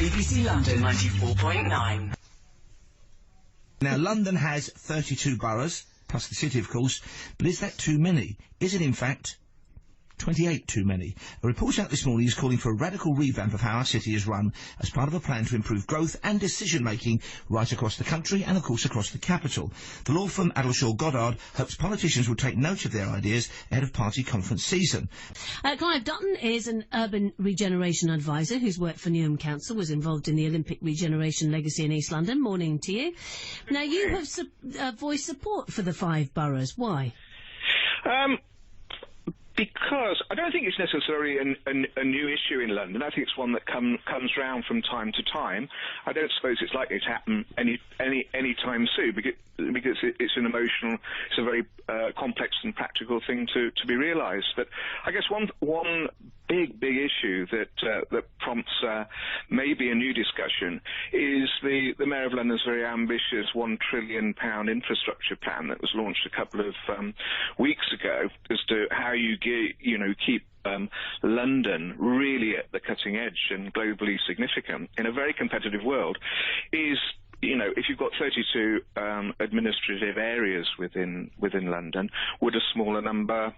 BBC London 94.9. Now, London has 32 boroughs, plus the city, of course, but is that too many? Is it, in fact, 28 too many? A report out this morning is calling for a radical revamp of how our city is run as part of a plan to improve growth and decision-making right across the country and, of course, across the capital. The law firm Addleshaw Goddard hopes politicians will take note of their ideas ahead of party conference season. Clive Dutton is an urban regeneration advisor who's worked for Newham Council, was involved in the Olympic regeneration legacy in East London. Morning to you. Now, you have voiced support for the 5 boroughs. Why? Because I don't think it's necessarily a new issue in London. I think it's one that comes round from time to time. I don't suppose it's likely to happen any time soon because it's an emotional, it's a very complex and practical thing to be realised. But I guess one big issue that prompts maybe a new discussion is the Mayor of London's very ambitious £1 trillion infrastructure plan that was launched a couple of weeks ago as to how you keep London really at the cutting edge and globally significant in a very competitive world. If you've got 32 administrative areas within London, would a smaller number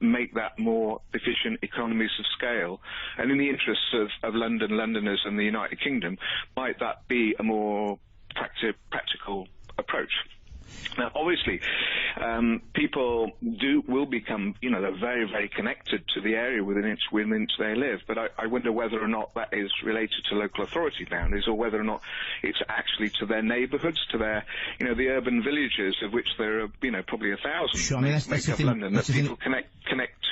make that more efficient economies of scale? And in the interests of Londoners and the United Kingdom, might that be a more practical approach? Now, obviously, people will become, they're very, very connected to the area within which they live. But I wonder whether or not that is related to local authority boundaries, or whether or not it's actually to their neighbourhoods, to their, the urban villages, of which there are, probably 1,000. Sure, I mean, that's the thing, London that people connect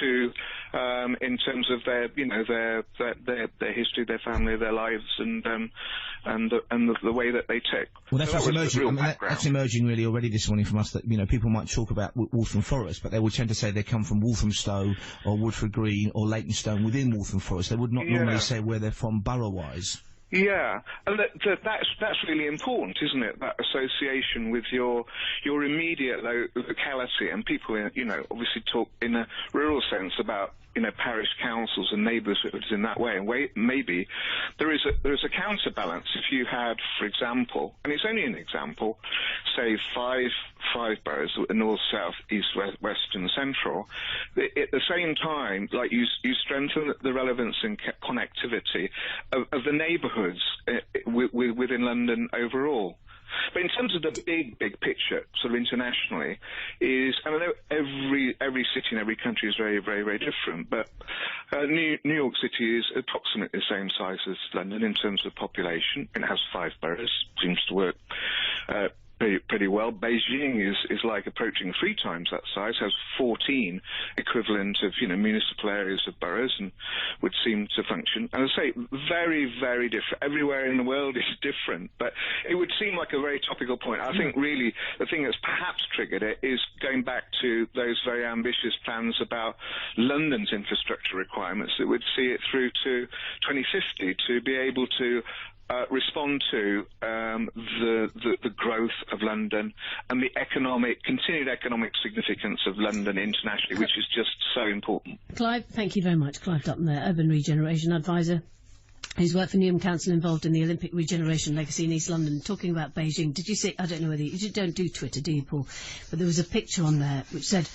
to in terms of their, their history, their family, their lives, and the way that they tick. Well, that's what's emerging. I mean, that's emerging really already this morning from us. That people might talk about Waltham Forest, but they would tend to say they come from Walthamstow or Woodford Green or Leytonstone within Waltham Forest. They would not normally say where they're from borough-wise. Yeah, and that's really important, isn't it? That association with your immediate locality, and people, obviously talk in a rural sense about parish councils and neighbourhoods in that way. And maybe there is a counterbalance. If you had, for example, and it's only an example, say five boroughs, north, south, east, west, and central. At the same time, like you strengthen the relevance and connectivity of the neighbourhoods within London overall. But in terms of the big picture, sort of internationally, I know every city in every country is very, very, very different, but New York City is approximately the same size as London in terms of population. It has 5 boroughs, seems to work pretty well. Beijing is like approaching 3 times that size, has 14 equivalent of municipal areas of boroughs, and would seem to function. And I say very, very different. Everywhere in the world is different, but it would seem like a very topical point. I think really the thing that's perhaps triggered it is going back to those very ambitious plans about London's infrastructure requirements that would see it through to 2050 to be able to respond to the growth of London and the continued economic significance of London internationally, which is just so important. Clive, thank you very much. Clive Dutton there, urban regeneration advisor. He's worked for Newham Council, involved in the Olympic regeneration legacy in East London. Talking about Beijing, did you see, I don't know whether you don't do Twitter, do you, Paul? But there was a picture on there which said,